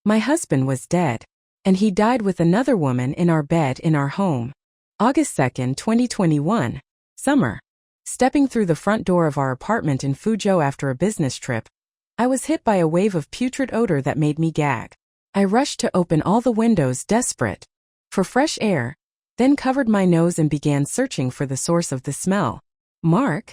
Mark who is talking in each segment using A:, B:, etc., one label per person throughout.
A: My husband was dead, and he died with another woman in our bed in our home. August 2, 2021. Summer. Stepping through the front door of our apartment in Fuzhou after a business trip, I was hit by a wave of putrid odor that made me gag. I rushed to open all the windows, desperate for fresh air, then covered my nose and began searching for the source of the smell. "Mark?"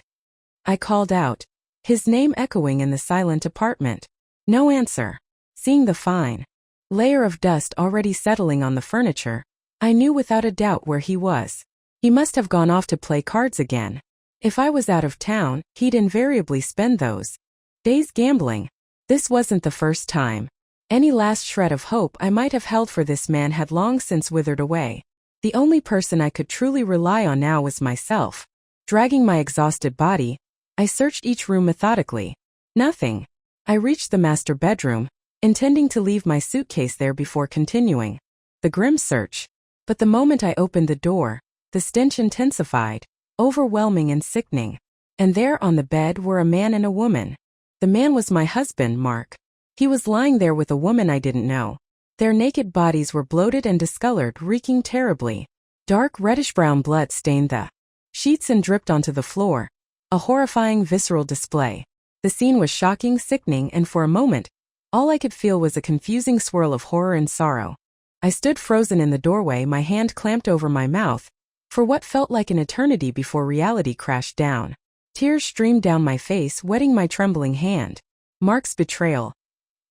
A: I called out, his name echoing in the silent apartment. No answer. Seeing the fine layer of dust already settling on the furniture, I knew without a doubt where he was. He must have gone off to play cards again. If I was out of town, he'd invariably spend those days gambling. This wasn't the first time. Any last shred of hope I might have held for this man had long since withered away. The only person I could truly rely on now was myself. Dragging my exhausted body, I searched each room methodically. Nothing. I reached the master bedroom, intending to leave my suitcase there before continuing the grim search. But the moment I opened the door, the stench intensified, overwhelming and sickening. And there on the bed were a man and a woman. The man was my husband, Mark. He was lying there with a woman I didn't know. Their naked bodies were bloated and discolored, reeking terribly. Dark reddish-brown blood stained the sheets and dripped onto the floor. A horrifying, visceral display. The scene was shocking, sickening, and for a moment, all I could feel was a confusing swirl of horror and sorrow. I stood frozen in the doorway, my hand clamped over my mouth, for what felt like an eternity before reality crashed down. Tears streamed down my face, wetting my trembling hand. Mark's betrayal.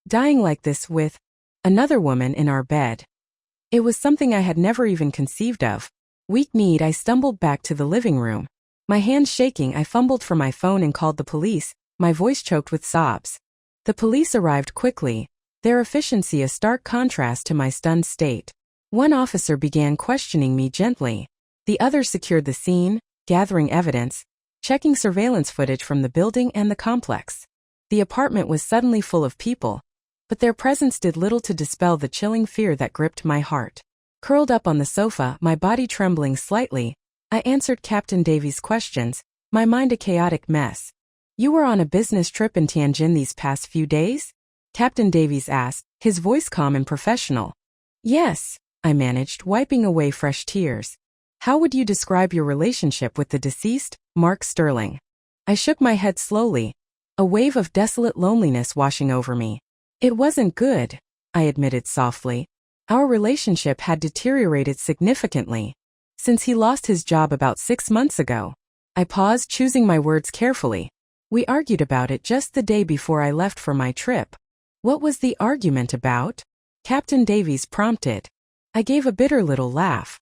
A: Dying like this with another woman in our bed. It was something I had never even conceived of. Weak-kneed, I stumbled back to the living room. My hands shaking, I fumbled for my phone and called the police, my voice choked with sobs. The police arrived quickly, their efficiency a stark contrast to my stunned state. One officer began questioning me gently. The other secured the scene, gathering evidence, checking surveillance footage from the building and the complex. The apartment was suddenly full of people, but their presence did little to dispel the chilling fear that gripped my heart. Curled up on the sofa, my body trembling slightly, I answered Captain Davies' questions, my mind a chaotic mess. "You were on a business trip in Tianjin these past few days?" Captain Davies asked, his voice calm and professional. "Yes," I managed, wiping away fresh tears. "How would you describe your relationship with the deceased, Mark Sterling?" I shook my head slowly, a wave of desolate loneliness washing over me. "It wasn't good," I admitted softly. "Our relationship had deteriorated significantly since he lost his job about 6 months ago." I paused, choosing my words carefully. "We argued about it just the day before I left for my trip." "What was the argument about?" Captain Davies prompted. I gave a bitter little laugh.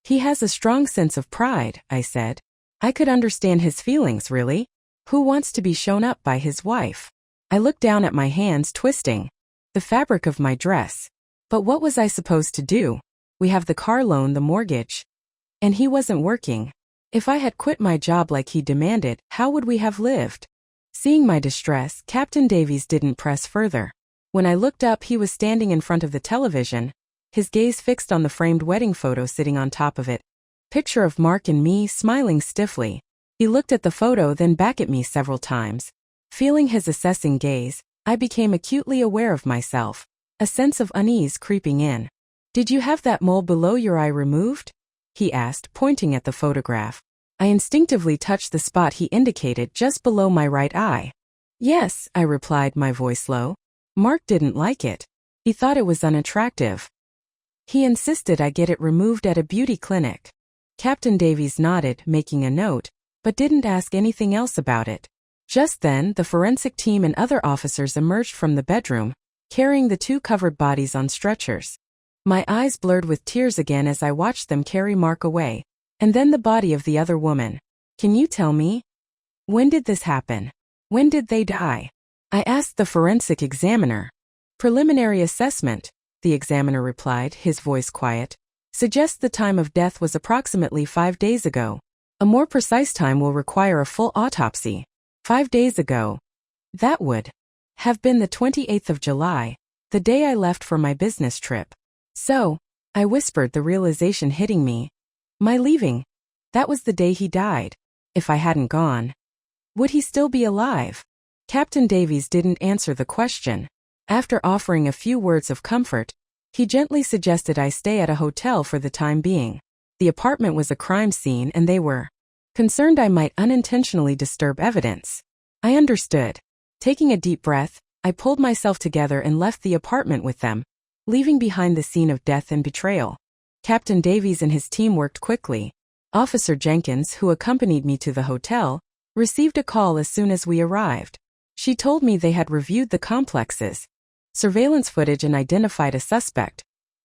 A: "He has a strong sense of pride," I said. "I could understand his feelings, really. Who wants to be shown up by his wife?" I looked down at my hands, twisting the fabric of my dress. But what was I supposed to do? We have the car loan, the mortgage. And he wasn't working. If I had quit my job like he demanded, how would we have lived? Seeing my distress, Captain Davies didn't press further. When I looked up, he was standing in front of the television, his gaze fixed on the framed wedding photo sitting on top of it. Picture of Mark and me, smiling stiffly. He looked at the photo, then back at me several times. Feeling his assessing gaze, I became acutely aware of myself, a sense of unease creeping in. "Did you have that mole below your eye removed?" he asked, pointing at the photograph. I instinctively touched the spot he indicated, just below my right eye. "Yes," I replied, my voice low. "Mark didn't like it. He thought it was unattractive. He insisted I get it removed at a beauty clinic." Captain Davies nodded, making a note, but didn't ask anything else about it. Just then, the forensic team and other officers emerged from the bedroom, carrying the 2 covered bodies on stretchers. My eyes blurred with tears again as I watched them carry Mark away, and then the body of the other woman. "Can you tell me? When did this happen? When did they die?" I asked the forensic examiner. "Preliminary assessment," the examiner replied, his voice quiet, "suggests the time of death was approximately 5 days ago. A more precise time will require a full autopsy." 5 days ago. That would have been the 28th of July, the day I left for my business trip. "So," I whispered, the realization hitting me. "My leaving. That was the day he died. If I hadn't gone, would he still be alive?" Captain Davies didn't answer the question. After offering a few words of comfort, he gently suggested I stay at a hotel for the time being. The apartment was a crime scene and they were concerned I might unintentionally disturb evidence. I understood. Taking a deep breath, I pulled myself together and left the apartment with them, leaving behind the scene of death and betrayal. Captain Davies and his team worked quickly. Officer Jenkins, who accompanied me to the hotel, received a call as soon as we arrived. She told me they had reviewed the complex's surveillance footage and identified a suspect.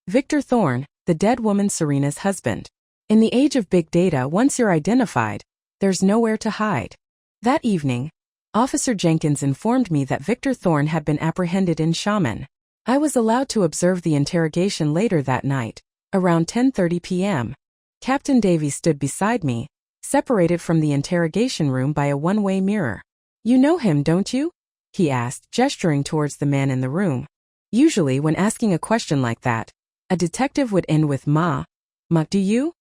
A: Victor Thorne, the dead woman Serena's husband. In the age of big data, once you're identified, there's nowhere to hide. That evening, Officer Jenkins informed me that Victor Thorne had been apprehended in Xiamen. I was allowed to observe the interrogation later that night, around 10:30 p.m. Captain Davies stood beside me, separated from the interrogation room by a one-way mirror. "You know him, don't you?" he asked, gesturing towards the man in the room. Usually when asking a question like that, a detective would end with ma, do you?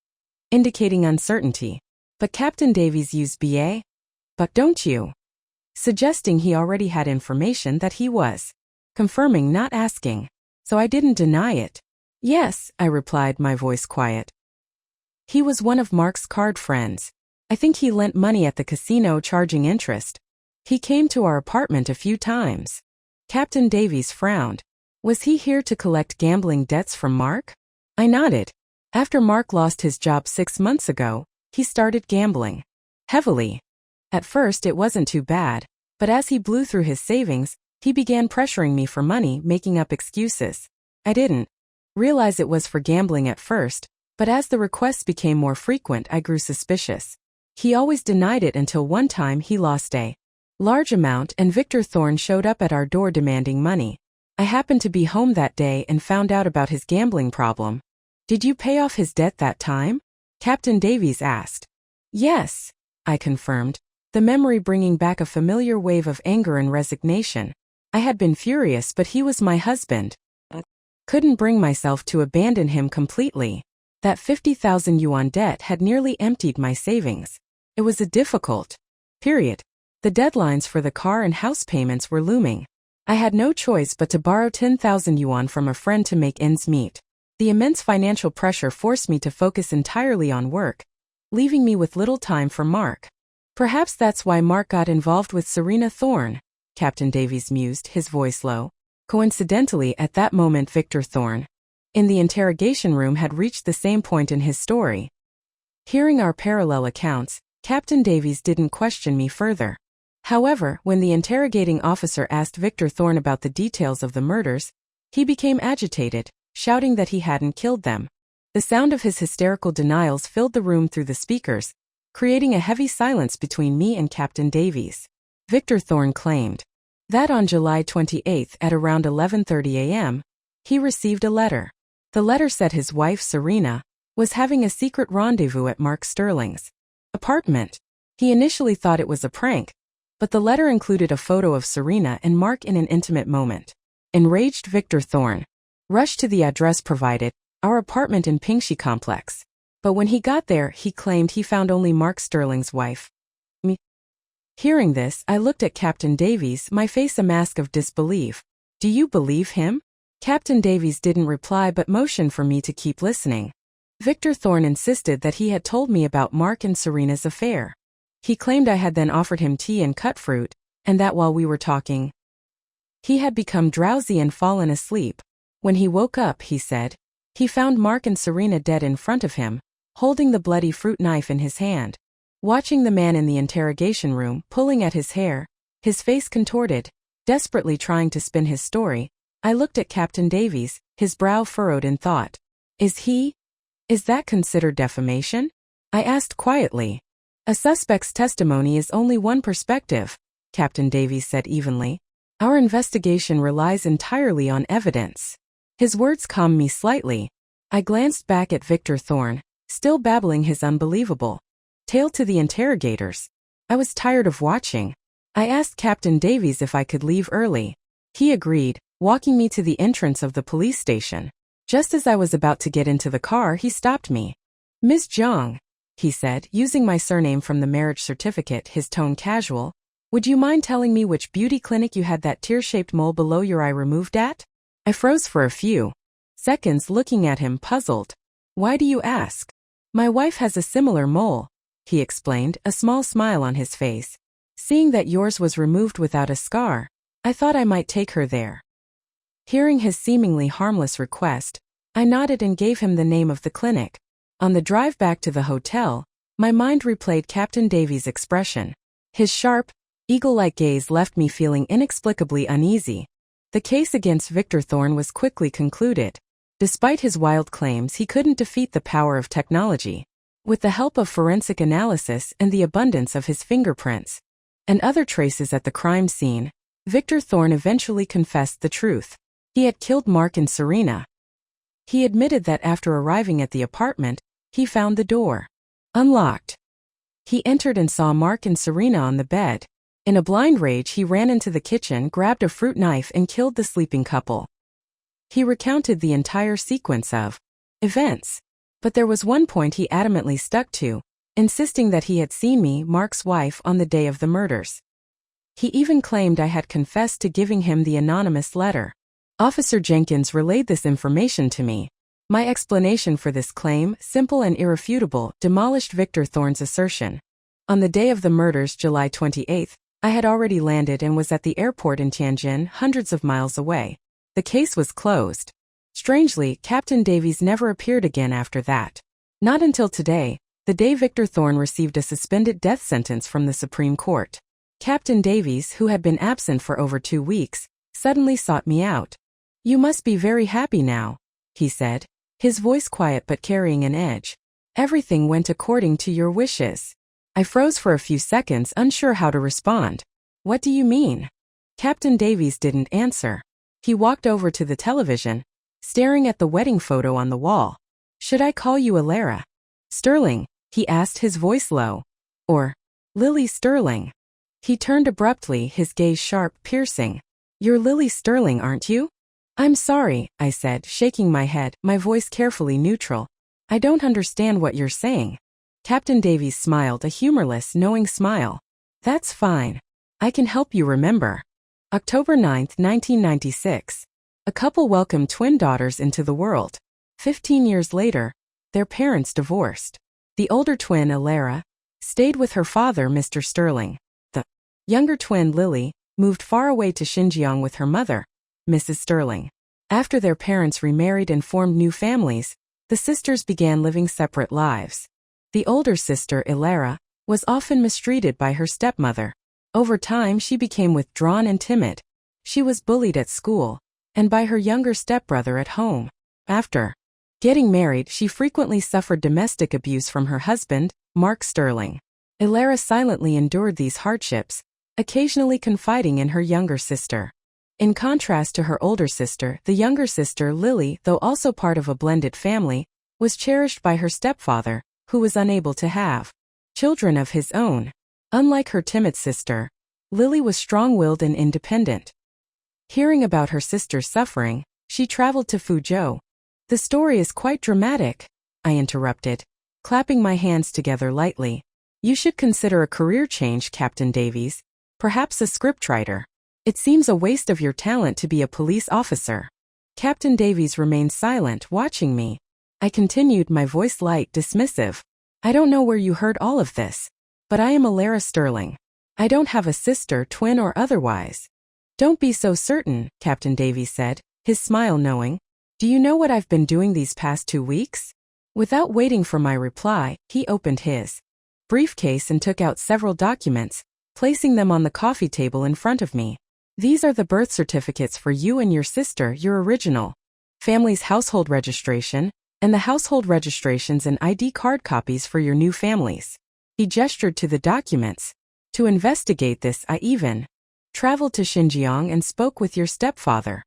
A: Indicating uncertainty. But Captain Davies used ba, but don't you? Suggesting he already had information that he was confirming, not asking. So I didn't deny it. "Yes," I replied, my voice quiet. "He was one of Mark's card friends. I think he lent money at the casino charging interest. He came to our apartment a few times." Captain Davies frowned. "Was he here to collect gambling debts from Mark?" I nodded. After Mark lost his job 6 months ago, he started gambling. Heavily. At first it wasn't too bad, but as he blew through his savings, he began pressuring me for money, making up excuses. I didn't realize it was for gambling at first, but as the requests became more frequent, I grew suspicious. He always denied it until one time he lost a large amount and Victor Thorne showed up at our door demanding money. I happened to be home that day and found out about his gambling problem. "Did you pay off his debt that time?" Captain Davies asked. "Yes," I confirmed, the memory bringing back a familiar wave of anger and resignation. I had been furious, but he was my husband. I couldn't bring myself to abandon him completely. That 50,000 yuan debt had nearly emptied my savings. It was a difficult period. The deadlines for the car and house payments were looming. I had no choice but to borrow 10,000 yuan from a friend to make ends meet. The immense financial pressure forced me to focus entirely on work, leaving me with little time for Mark. "Perhaps that's why Mark got involved with Serena Thorne," Captain Davies mused, his voice low. Coincidentally, at that moment Victor Thorne, in the interrogation room, had reached the same point in his story. Hearing our parallel accounts, Captain Davies didn't question me further. However, when the interrogating officer asked Victor Thorne about the details of the murders, he became agitated, shouting that he hadn't killed them. The sound of his hysterical denials filled the room through the speakers, creating a heavy silence between me and Captain Davies. Victor Thorne claimed that on July 28 at around 11:30 a.m., he received a letter. The letter said his wife, Serena, was having a secret rendezvous at Mark Sterling's apartment. He initially thought it was a prank, but the letter included a photo of Serena and Mark in an intimate moment. Enraged, Victor Thorne rushed to the address provided, our apartment in Pingxi Complex. But when he got there, he claimed he found only Mark Sterling's wife. Me. Hearing this, I looked at Captain Davies, my face a mask of disbelief. "Do you believe him?" Captain Davies didn't reply but motioned for me to keep listening. Victor Thorne insisted that he had told me about Mark and Serena's affair. He claimed I had then offered him tea and cut fruit, and that while we were talking, he had become drowsy and fallen asleep. When he woke up, he said, he found Mark and Serena dead in front of him, holding the bloody fruit knife in his hand. Watching the man in the interrogation room pulling at his hair, his face contorted, desperately trying to spin his story, I looked at Captain Davies, his brow furrowed in thought. Is that considered defamation?" I asked quietly. "A suspect's testimony is only one perspective," Captain Davies said evenly. "Our investigation relies entirely on evidence." His words calmed me slightly. I glanced back at Victor Thorne, still babbling his unbelievable tale to the interrogators. I was tired of watching. I asked Captain Davies if I could leave early. He agreed, walking me to the entrance of the police station. Just as I was about to get into the car, he stopped me. "Miss Zhang," he said, using my surname from the marriage certificate, his tone casual, Would you mind telling me which beauty clinic you had that tear-shaped mole below your eye removed at? I froze for a few seconds looking at him, puzzled. Why do you ask? My wife has a similar mole, he explained, a small smile on his face. Seeing that yours was removed without a scar, I thought I might take her there. Hearing his seemingly harmless request, I nodded and gave him the name of the clinic. On the drive back to the hotel, my mind replayed Captain Davies' expression. His sharp, eagle-like gaze left me feeling inexplicably uneasy. The case against Victor Thorne was quickly concluded. Despite his wild claims, he couldn't defeat the power of technology. With the help of forensic analysis and the abundance of his fingerprints and other traces at the crime scene, Victor Thorne eventually confessed the truth. He had killed Mark and Serena. He admitted that after arriving at the apartment, he found the door unlocked. He entered and saw Mark and Serena on the bed. In a blind rage, he ran into the kitchen, grabbed a fruit knife, and killed the sleeping couple. He recounted the entire sequence of events. But there was one point he adamantly stuck to, insisting that he had seen me, Mark's wife, on the day of the murders. He even claimed I had confessed to giving him the anonymous letter. Officer Jenkins relayed this information to me. My explanation for this claim, simple and irrefutable, demolished Victor Thorne's assertion. On the day of the murders, July 28th, I had already landed and was at the airport in Tianjin, hundreds of miles away. The case was closed. Strangely, Captain Davies never appeared again after that. Not until today, the day Victor Thorne received a suspended death sentence from the Supreme Court. Captain Davies, who had been absent for over 2 weeks, suddenly sought me out. You must be very happy now, he said, his voice quiet but carrying an edge. Everything went according to your wishes. I froze for a few seconds, unsure how to respond. What do you mean? Captain Davies didn't answer. He walked over to the television, staring at the wedding photo on the wall. Should I call you Alara Sterling? He asked, his voice low. Or Lily Sterling? He turned abruptly, his gaze sharp, piercing. You're Lily Sterling, aren't you? I'm sorry, I said, shaking my head, my voice carefully neutral. I don't understand what you're saying. Captain Davies smiled, a humorless, knowing smile. That's fine. I can help you remember. October 9, 1996. A couple welcomed twin daughters into the world. 15 years later, their parents divorced. The older twin, Alara, stayed with her father, Mr. Sterling. The younger twin, Lily, moved far away to Xinjiang with her mother, Mrs. Sterling. After their parents remarried and formed new families, the sisters began living separate lives. The older sister, Alara, was often mistreated by her stepmother. Over time, she became withdrawn and timid. She was bullied at school, and by her younger stepbrother at home. After getting married, she frequently suffered domestic abuse from her husband, Mark Sterling. Alara silently endured these hardships, occasionally confiding in her younger sister. In contrast to her older sister, the younger sister, Lily, though also part of a blended family, was cherished by her stepfather, who was unable to have children of his own. Unlike her timid sister, Lily was strong-willed and independent. Hearing about her sister's suffering, she traveled to Fuzhou. The story is quite dramatic, I interrupted, clapping my hands together lightly. You should consider a career change, Captain Davies, perhaps a scriptwriter. It seems a waste of your talent to be a police officer. Captain Davies remained silent, watching me. I continued, my voice light, dismissive. I don't know where you heard all of this, but I am Alara Sterling. I don't have a sister, twin or otherwise. Don't be so certain, Captain Davies said, his smile knowing. Do you know what I've been doing these past 2 weeks? Without waiting for my reply, he opened his briefcase and took out several documents, placing them on the coffee table in front of me. These are the birth certificates for you and your sister, your original family's household registration, and the household registrations and ID card copies for your new families. He gestured to the documents. To investigate this, I even traveled to Xinjiang and spoke with your stepfather.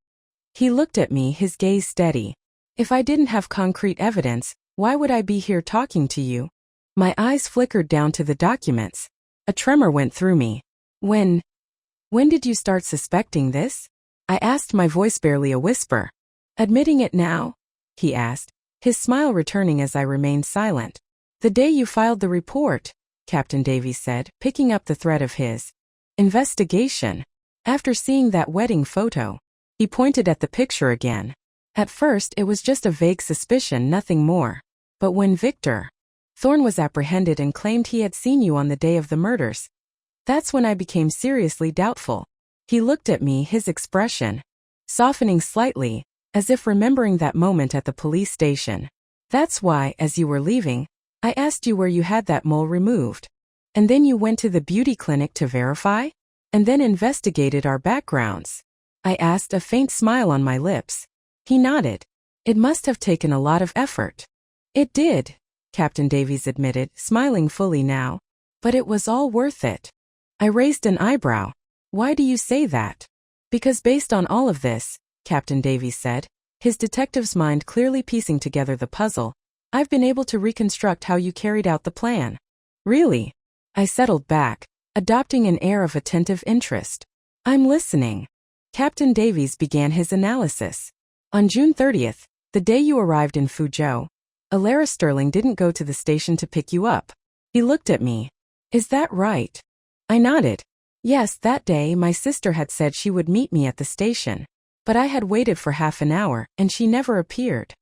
A: He looked at me, his gaze steady. If I didn't have concrete evidence, why would I be here talking to you? My eyes flickered down to the documents. A tremor went through me. When did you start suspecting this? I asked, my voice barely a whisper. Admitting it now? He asked, his smile returning as I remained silent. The day you filed the report, Captain Davies said, picking up the thread of his Investigation. After seeing that wedding photo, he pointed at the picture again. At first it was just a vague suspicion, nothing more. But when Victor Thorne was apprehended and claimed he had seen you on the day of the murders, that's when I became seriously doubtful. He looked at me, his expression softening slightly, as if remembering that moment at the police station. That's why, as you were leaving, I asked you where you had that mole removed. And then you went to the beauty clinic to verify? And then investigated our backgrounds? I asked, a faint smile on my lips. He nodded. It must have taken a lot of effort. It did, Captain Davies admitted, smiling fully now. But it was all worth it. I raised an eyebrow. Why do you say that? Because based on all of this, Captain Davies said, his detective's mind clearly piecing together the puzzle, I've been able to reconstruct how you carried out the plan. Really? I settled back, adopting an air of attentive interest. I'm listening. Captain Davies began his analysis. On June 30th, the day you arrived in Fuzhou, Alara Sterling didn't go to the station to pick you up. He looked at me. Is that right? I nodded. Yes, that day my sister had said she would meet me at the station. But I had waited for half an hour, and she never appeared.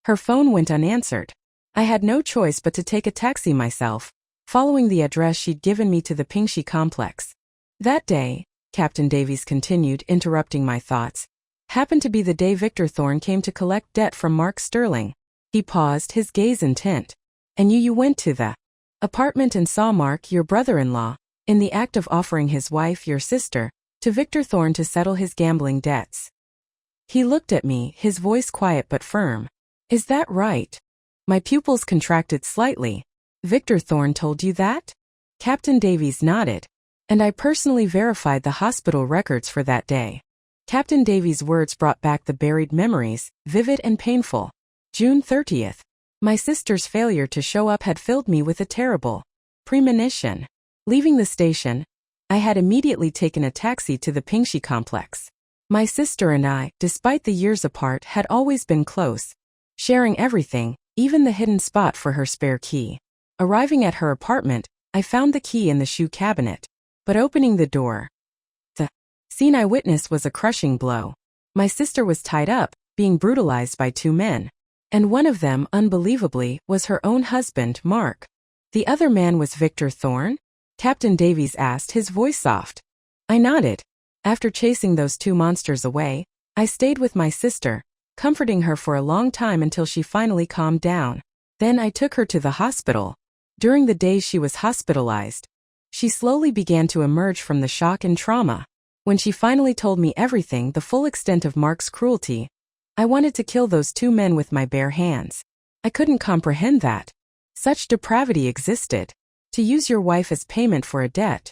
A: Her phone went unanswered. I had no choice but to take a taxi myself, following the address she'd given me to the Pingxi complex. That day, Captain Davies continued, interrupting my thoughts, happened to be the day Victor Thorne came to collect debt from Mark Sterling. He paused, his gaze intent. And you went to the apartment and saw Mark, your brother-in-law, in the act of offering his wife, your sister, to Victor Thorne to settle his gambling debts. He looked at me, his voice quiet but firm. Is that right? My pupils contracted slightly. Victor Thorne told you that? Captain Davies nodded. And I personally verified the hospital records for that day. Captain Davies' words brought back the buried memories, vivid and painful. June 30th. My sister's failure to show up had filled me with a terrible premonition. Leaving the station, I had immediately taken a taxi to the Pingxi complex. My sister and I, despite the years apart, had always been close, sharing everything, even the hidden spot for her spare key. Arriving at her apartment, I found the key in the shoe cabinet. But opening the door, the scene I witnessed was a crushing blow. My sister was tied up, being brutalized by two men. And one of them, unbelievably, was her own husband, Mark. The other man was Victor Thorne? Captain Davies asked, his voice soft. I nodded. After chasing those two monsters away, I stayed with my sister, comforting her for a long time until she finally calmed down. Then I took her to the hospital. During the days she was hospitalized, she slowly began to emerge from the shock and trauma. When she finally told me everything, the full extent of Mark's cruelty, I wanted to kill those two men with my bare hands. I couldn't comprehend that such depravity existed. To use your wife as payment for a debt.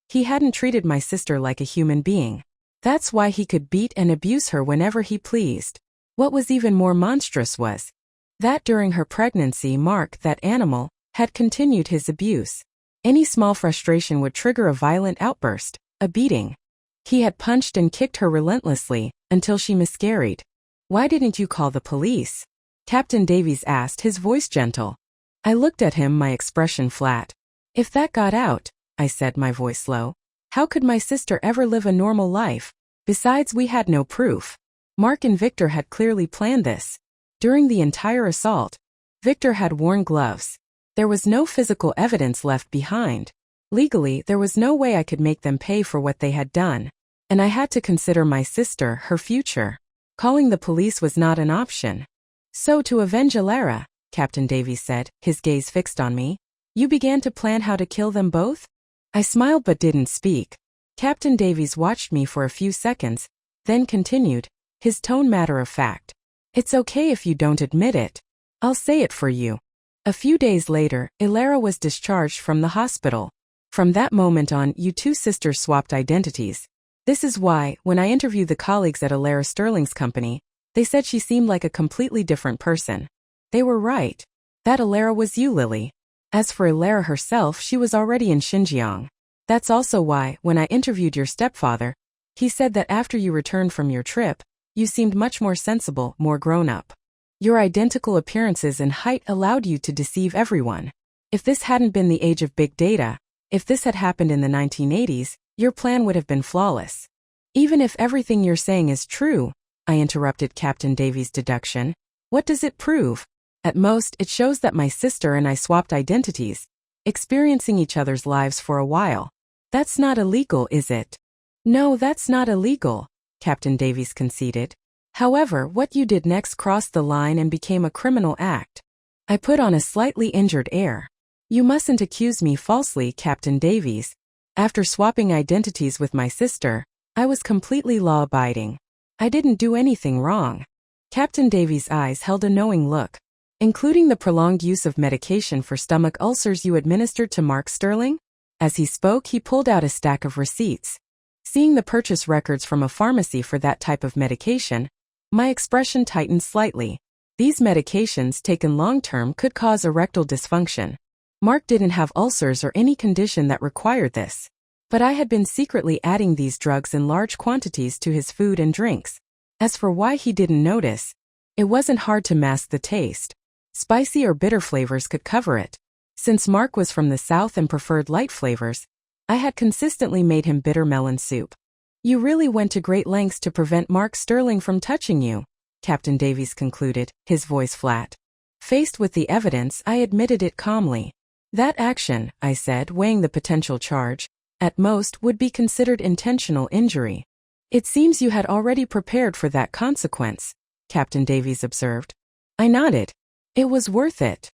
A: He hadn't treated my sister like a human being. That's why he could beat and abuse her whenever he pleased. What was even more monstrous was that during her pregnancy, Mark, that animal, had continued his abuse. Any small frustration would trigger a violent outburst, a beating. He had punched and kicked her relentlessly, until she miscarried. Why didn't you call the police? Captain Davies asked, his voice gentle. I looked at him, my expression flat. If that got out, I said, my voice low, how could my sister ever live a normal life? Besides, we had no proof. Mark and Victor had clearly planned this. During the entire assault, Victor had worn gloves. There was no physical evidence left behind. Legally, there was no way I could make them pay for what they had done. And I had to consider my sister, her future. Calling the police was not an option. So to avenge Alara, Captain Davies said, his gaze fixed on me, you began to plan how to kill them both? I smiled but didn't speak. Captain Davies watched me for a few seconds, then continued, his tone matter of fact. It's okay if you don't admit it. I'll say it for you. A few days later, Alara was discharged from the hospital. From that moment on, you two sisters swapped identities. This is why, when I interviewed the colleagues at Alara Sterling's company, they said she seemed like a completely different person. They were right. That Alara was you, Lily. As for Alara herself, she was already in Xinjiang. That's also why, when I interviewed your stepfather, he said that after you returned from your trip, you seemed much more sensible, more grown-up. Your identical appearances and height allowed you to deceive everyone. If this hadn't been the age of big data, if this had happened in the 1980s, your plan would have been flawless. Even if everything you're saying is true, I interrupted Captain Davies' deduction. What does it prove? At most, it shows that my sister and I swapped identities, experiencing each other's lives for a while. That's not illegal, is it? No, that's not illegal, Captain Davies conceded. However, what you did next crossed the line and became a criminal act. I put on a slightly injured air. You mustn't accuse me falsely, Captain Davies. After swapping identities with my sister, I was completely law-abiding. I didn't do anything wrong. Captain Davies' eyes held a knowing look. Including the prolonged use of medication for stomach ulcers you administered to Mark Sterling? As he spoke, he pulled out a stack of receipts. Seeing the purchase records from a pharmacy for that type of medication, my expression tightened slightly. These medications taken long-term could cause erectile dysfunction. Mark didn't have ulcers or any condition that required this. But I had been secretly adding these drugs in large quantities to his food and drinks. As for why he didn't notice, it wasn't hard to mask the taste. Spicy or bitter flavors could cover it. Since Mark was from the South and preferred light flavors, I had consistently made him bitter melon soup. You really went to great lengths to prevent Mark Sterling from touching you, Captain Davies concluded, his voice flat. Faced with the evidence, I admitted it calmly. That action, I said, weighing the potential charge, at most would be considered intentional injury. It seems you had already prepared for that consequence, Captain Davies observed. I nodded. It was worth it.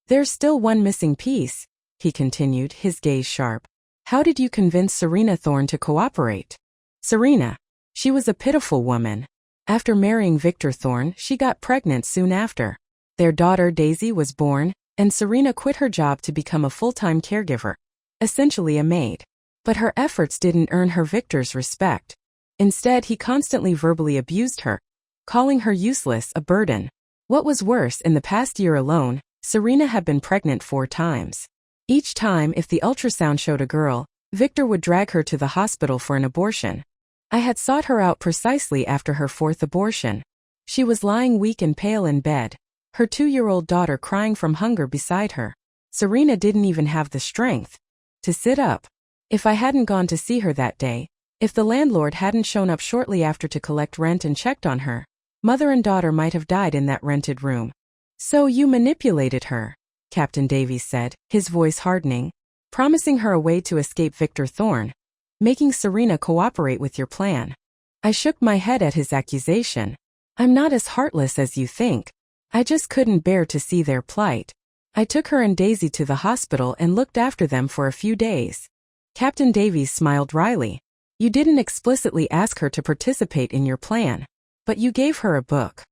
A: There's still one missing piece, he continued, his gaze sharp. How did you convince Serena Thorne to cooperate? Serena. She was a pitiful woman. After marrying Victor Thorne, she got pregnant soon after. Their daughter Daisy was born, and Serena quit her job to become a full-time caregiver, essentially a maid. But her efforts didn't earn her Victor's respect. Instead, he constantly verbally abused her, calling her useless, a burden. What was worse, in the past year alone, Serena had been pregnant 4 times. Each time, if the ultrasound showed a girl, Victor would drag her to the hospital for an abortion. I had sought her out precisely after her 4th abortion. She was lying weak and pale in bed, her 2-year-old daughter crying from hunger beside her. Serena didn't even have the strength to sit up. If I hadn't gone to see her that day, if the landlord hadn't shown up shortly after to collect rent and checked on her, mother and daughter might have died in that rented room. So you manipulated her, Captain Davies said, his voice hardening, promising her a way to escape Victor Thorne, making Serena cooperate with your plan. I shook my head at his accusation. I'm not as heartless as you think. I just couldn't bear to see their plight. I took her and Daisy to the hospital and looked after them for a few days. Captain Davies smiled wryly. You didn't explicitly ask her to participate in your plan, but you gave her a book.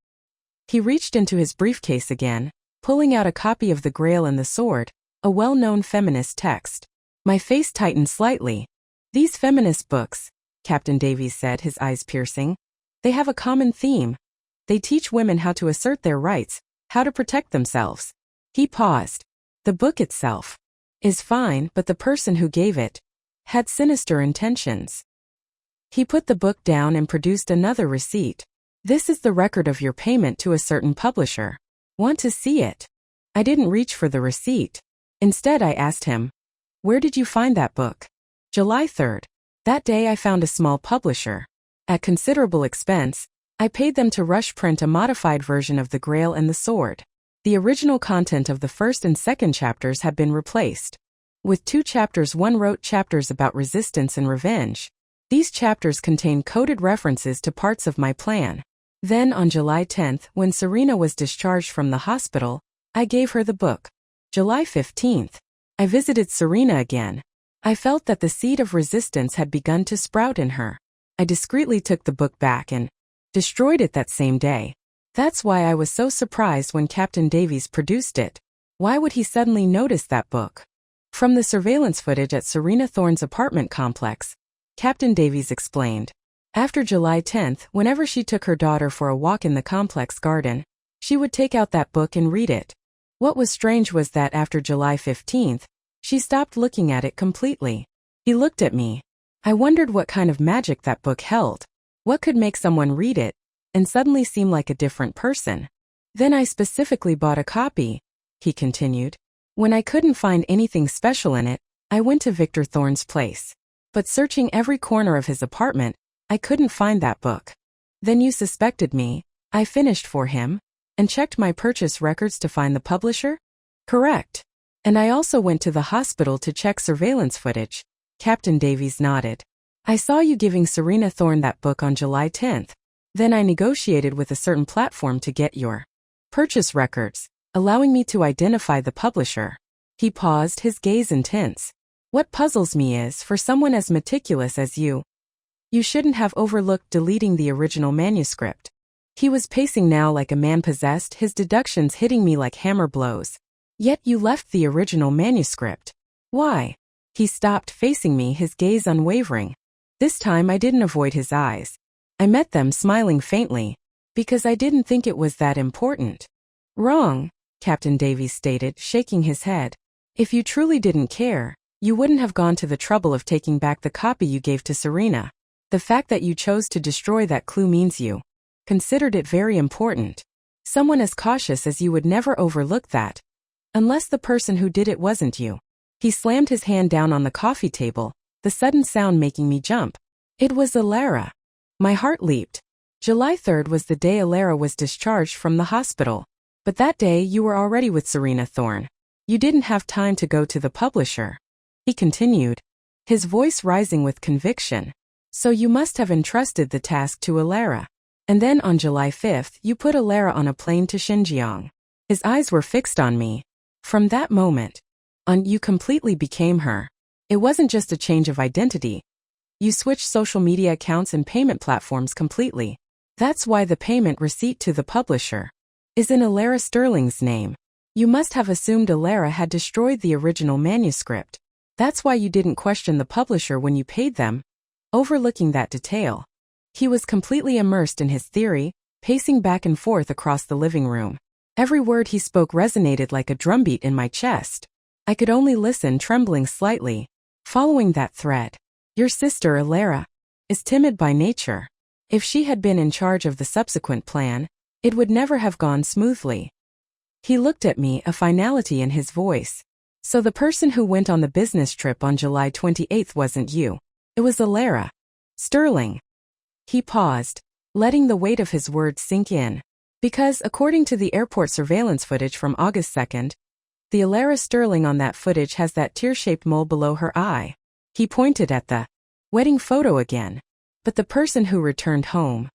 A: He reached into his briefcase again, pulling out a copy of The Grail and the Sword, a well-known feminist text. My face tightened slightly. These feminist books, Captain Davies said, his eyes piercing, they have a common theme. They teach women how to assert their rights, how to protect themselves. He paused. The book itself is fine, but the person who gave it had sinister intentions. He put the book down and produced another receipt. This is the record of your payment to a certain publisher. Want to see it? I didn't reach for the receipt. Instead, I asked him, where did you find that book? July 3rd. That day I found a small publisher. At considerable expense, I paid them to rush print a modified version of The Grail and the Sword. The original content of the first and second chapters had been replaced. With 2 chapters, one wrote chapters about resistance and revenge. These chapters contain coded references to parts of my plan. Then on July 10th, when Serena was discharged from the hospital, I gave her the book. July 15th, I visited Serena again. I felt that the seed of resistance had begun to sprout in her. I discreetly took the book back and destroyed it that same day. That's why I was so surprised when Captain Davies produced it. Why would he suddenly notice that book? From the surveillance footage at Serena Thorne's apartment complex, Captain Davies explained. After July 10th, whenever she took her daughter for a walk in the complex garden, she would take out that book and read it. What was strange was that after July 15th, she stopped looking at it completely. He looked at me. I wondered what kind of magic that book held. What could make someone read it and suddenly seem like a different person? Then I specifically bought a copy, he continued. When I couldn't find anything special in it, I went to Victor Thorne's place. But searching every corner of his apartment, I couldn't find that book. Then you suspected me, I finished for him, and checked my purchase records to find the publisher? Correct. And I also went to the hospital to check surveillance footage. Captain Davies nodded. I saw you giving Serena Thorne that book on July 10th. Then I negotiated with a certain platform to get your purchase records, allowing me to identify the publisher. He paused, his gaze intense. What puzzles me is, for someone as meticulous as you shouldn't have overlooked deleting the original manuscript. He was pacing now like a man possessed, his deductions hitting me like hammer blows. Yet you left the original manuscript. Why? He stopped, facing me, his gaze unwavering. This time I didn't avoid his eyes. I met them, smiling faintly. Because I didn't think it was that important. Wrong, Captain Davies stated, shaking his head. If you truly didn't care, you wouldn't have gone to the trouble of taking back the copy you gave to Serena. The fact that you chose to destroy that clue means you considered it very important. Someone as cautious as you would never overlook that. Unless the person who did it wasn't you. He slammed his hand down on the coffee table, the sudden sound making me jump. It was Alara. My heart leaped. July 3rd was the day Alara was discharged from the hospital. But that day you were already with Serena Thorne. You didn't have time to go to the publisher. He continued, his voice rising with conviction. So you must have entrusted the task to Alara. And then on July 5th you put Alara on a plane to Xinjiang. His eyes were fixed on me. From that moment on, you completely became her. It wasn't just a change of identity. You switched social media accounts and payment platforms completely. That's why the payment receipt to the publisher is in Alara Sterling's name. You must have assumed Alara had destroyed the original manuscript. That's why you didn't question the publisher when you paid them. Overlooking that detail, he was completely immersed in his theory, pacing back and forth across the living room. Every word he spoke resonated like a drumbeat in my chest. I could only listen, trembling slightly. Following that thread, your sister Alara is timid by nature. If she had been in charge of the subsequent plan, it would never have gone smoothly. He looked at me, a finality in his voice. So the person who went on the business trip on July 28th wasn't you. It was Alara Sterling. He paused, letting the weight of his words sink in. Because, according to the airport surveillance footage from August 2nd, the Alara Sterling on that footage has that tear-shaped mole below her eye. He pointed at the wedding photo again. But the person who returned home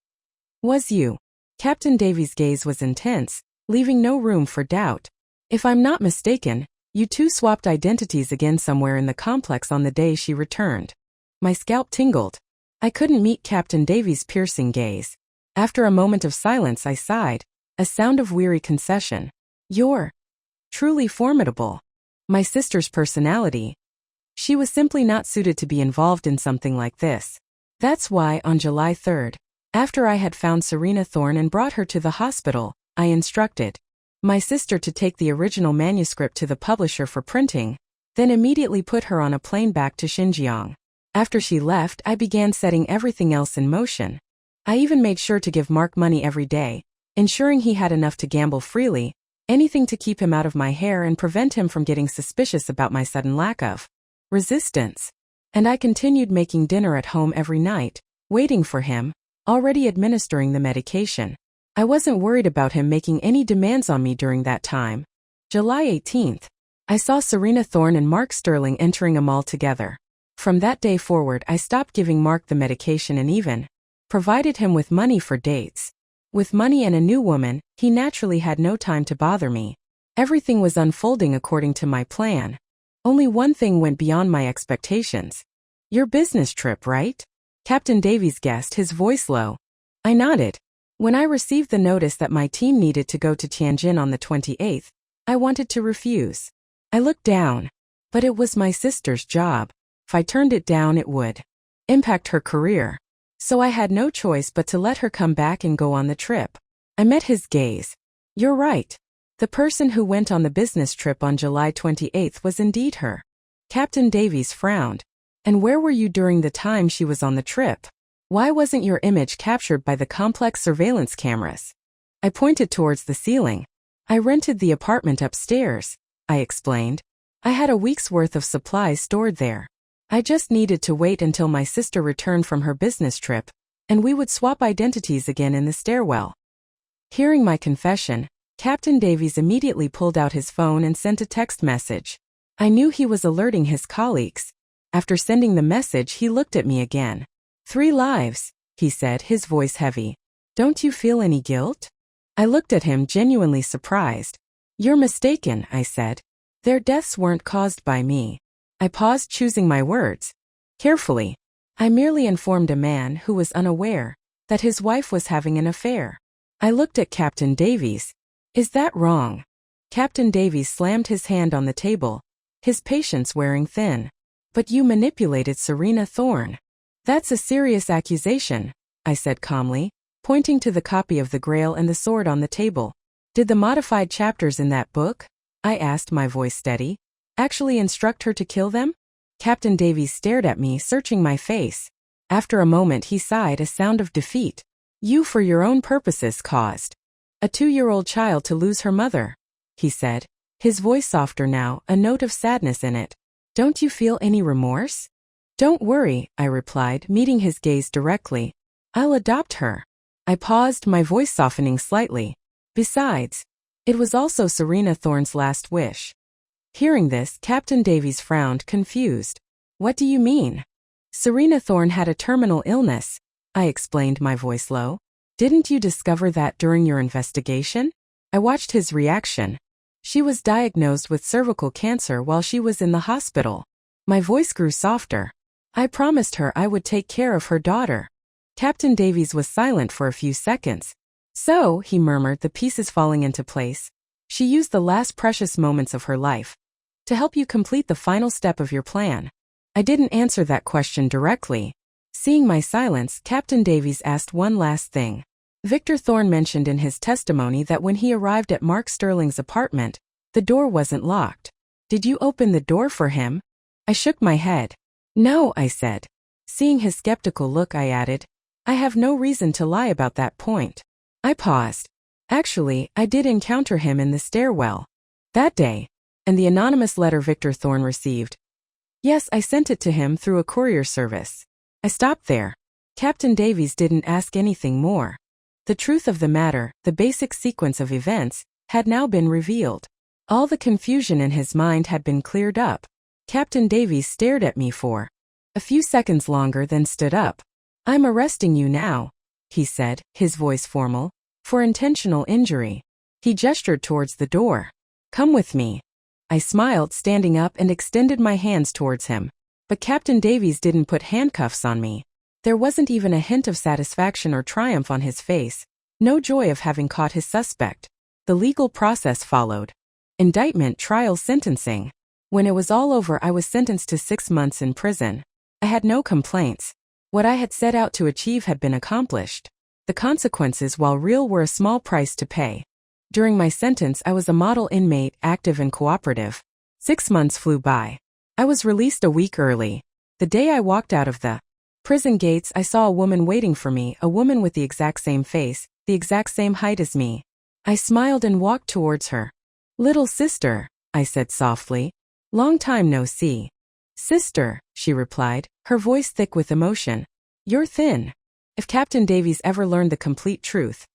A: was you. Captain Davies' gaze was intense, leaving no room for doubt. If I'm not mistaken, you two swapped identities again somewhere in the complex on the day she returned. My scalp tingled. I couldn't meet Captain Davies' piercing gaze. After a moment of silence I sighed, a sound of weary concession. You're truly formidable. My sister's personality. She was simply not suited to be involved in something like this. That's why, on July 3rd, after I had found Serena Thorne and brought her to the hospital, I instructed my sister to take the original manuscript to the publisher for printing, then immediately put her on a plane back to Xinjiang. After she left, I began setting everything else in motion. I even made sure to give Mark money every day, ensuring he had enough to gamble freely, anything to keep him out of my hair and prevent him from getting suspicious about my sudden lack of resistance. And I continued making dinner at home every night, waiting for him, already administering the medication. I wasn't worried about him making any demands on me during that time. July 18th. I saw Serena Thorne and Mark Sterling entering a mall together. From that day forward I stopped giving Mark the medication and even provided him with money for dates. With money and a new woman, he naturally had no time to bother me. Everything was unfolding according to my plan. Only one thing went beyond my expectations. Your business trip, right? Captain Davies guessed, his voice low. I nodded. When I received the notice that my team needed to go to Tianjin on the 28th, I wanted to refuse. I looked down. But it was my sister's job. If I turned it down, it would impact her career. So I had no choice but to let her come back and go on the trip. I met his gaze. You're right. The person who went on the business trip on July 28th was indeed her. Captain Davies frowned. And where were you during the time she was on the trip? Why wasn't your image captured by the complex surveillance cameras? I pointed towards the ceiling. I rented the apartment upstairs, I explained. I had a week's worth of supplies stored there. I just needed to wait until my sister returned from her business trip, and we would swap identities again in the stairwell. Hearing my confession, Captain Davies immediately pulled out his phone and sent a text message. I knew he was alerting his colleagues. After sending the message, he looked at me again. 3 lives, he said, his voice heavy. Don't you feel any guilt? I looked at him, genuinely surprised. You're mistaken, I said. Their deaths weren't caused by me. I paused, choosing my words carefully. I merely informed a man who was unaware that his wife was having an affair. I looked at Captain Davies. Is that wrong? Captain Davies slammed his hand on the table, his patience wearing thin. But you manipulated Serena Thorne. That's a serious accusation, I said calmly, pointing to the copy of the Grail and the sword on the table. Did the modified chapters in that book, I asked, my voice steady, actually instruct her to kill them? Captain Davies stared at me, searching my face. After a moment he sighed, a sound of defeat. You, for your own purposes, caused a 2-year-old child to lose her mother, he said, his voice softer now, a note of sadness in it. Don't you feel any remorse? Don't worry, I replied, meeting his gaze directly. I'll adopt her. I paused, my voice softening slightly. Besides, it was also Serena Thorne's last wish. Hearing this, Captain Davies frowned, confused. What do you mean? Serena Thorne had a terminal illness, I explained, my voice low. Didn't you discover that during your investigation? I watched his reaction. She was diagnosed with cervical cancer while she was in the hospital. My voice grew softer. I promised her I would take care of her daughter. Captain Davies was silent for a few seconds. So, he murmured, the pieces falling into place. She used the last precious moments of her life to help you complete the final step of your plan. I didn't answer that question directly. Seeing my silence, Captain Davies asked one last thing. Victor Thorne mentioned in his testimony that when he arrived at Mark Sterling's apartment, the door wasn't locked. Did you open the door for him? I shook my head. No, I said. Seeing his skeptical look, I added, I have no reason to lie about that point. I paused. Actually, I did encounter him in the stairwell that day, and the anonymous letter Victor Thorne received. Yes, I sent it to him through a courier service. I stopped there. Captain Davies didn't ask anything more. The truth of the matter, the basic sequence of events, had now been revealed. All the confusion in his mind had been cleared up. Captain Davies stared at me for a few seconds longer, then stood up. I'm arresting you now, he said, his voice formal, for intentional injury. He gestured towards the door. Come with me. I smiled, standing up, and extended my hands towards him. But Captain Davies didn't put handcuffs on me. There wasn't even a hint of satisfaction or triumph on his face. No joy of having caught his suspect. The legal process followed. Indictment, trial, sentencing. When it was all over, I was sentenced to 6 months in prison. I had no complaints. What I had set out to achieve had been accomplished. The consequences, while real, were a small price to pay. During my sentence, I was a model inmate, active and cooperative. 6 months flew by. I was released a week early. The day I walked out of the prison gates, I saw a woman waiting for me, a woman with the exact same face, the exact same height as me. I smiled and walked towards her. Little sister, I said softly. Long time no see. Sister, she replied, her voice thick with emotion. You're thin. If Captain Davies ever learned the complete truth,